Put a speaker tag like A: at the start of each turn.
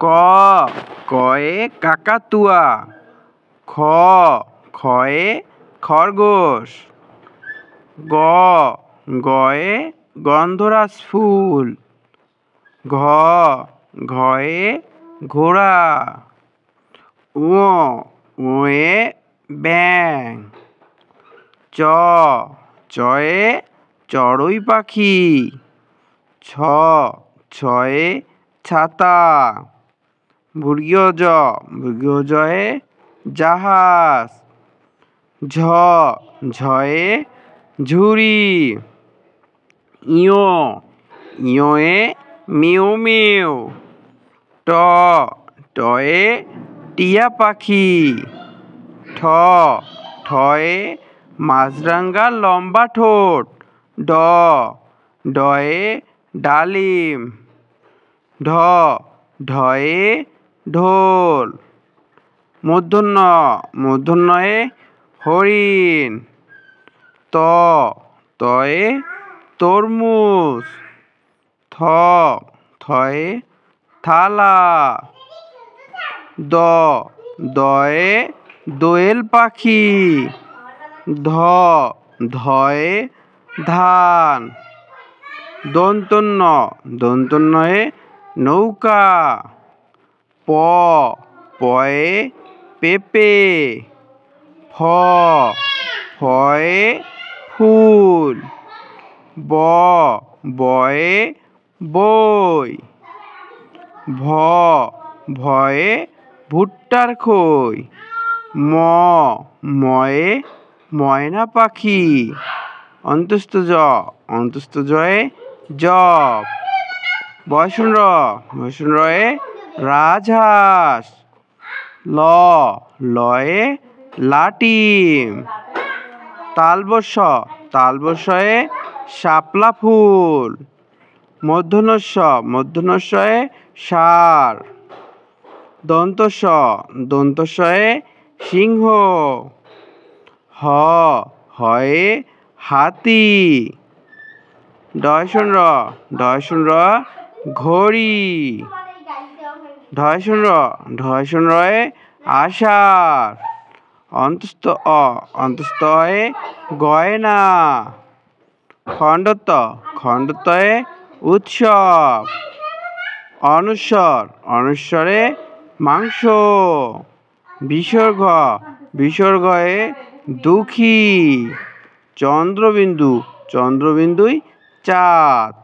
A: ক কয়ে কাকাতুয়া। খ খয়ে খরগোশ। গ গয়ে গন্ধরাজ ফুল। ঘ ঘয়ে ঘোড়া। ঙ ঙয়ে ব্যাঙ। চ চয়ে চড়ুই পাখি। ছ ছয়ে ছাতা। জ জয়ে জাহাজ। ঝ ঝয়ে ঝুড়ি। ইয় ইয়ে মেও মেও। ট টয়ে টিয়া পাখি। ঠ ঠয়ে মাছরাঙা লম্বা ঠোঁট। ড ডয়ে ডালিম। ঢ ঢয়ে ঢোল। মূর্ধন্যয়ে হরিণ। ত তয়ে তরমুজ। থ থয়ে থালা। দ দয়ে দোয়েল পাখি। ধ ধয়ে ধান। দন্তন্যয়ে নৌকা। প পয়ে পেঁপে। ফ ফয়ে ফুল। ব বয়ে বই। ভ ভয়ে ভুট্টার খই। ম ময়ে ময়না পাখি। অন্তস্থ জয়ে জব। রয়ে রাজহাঁস। লয়ে লাটিম। তালবস্যয়ে শাপলা ফুল। মূর্ধন্যয়ে ষাঁড়। দন্তস্বয়ে সিংহ। হয়ে হাতি। র ঘড়ি। রয়ে আষাঢ়। অয়ে গয়না। খণ্ডত্বয়ে উৎসব। অনুস্বরে মাংস। বিসর্গয়ে দুঃখী। চন্দ্রবিন্দুই চাঁদ।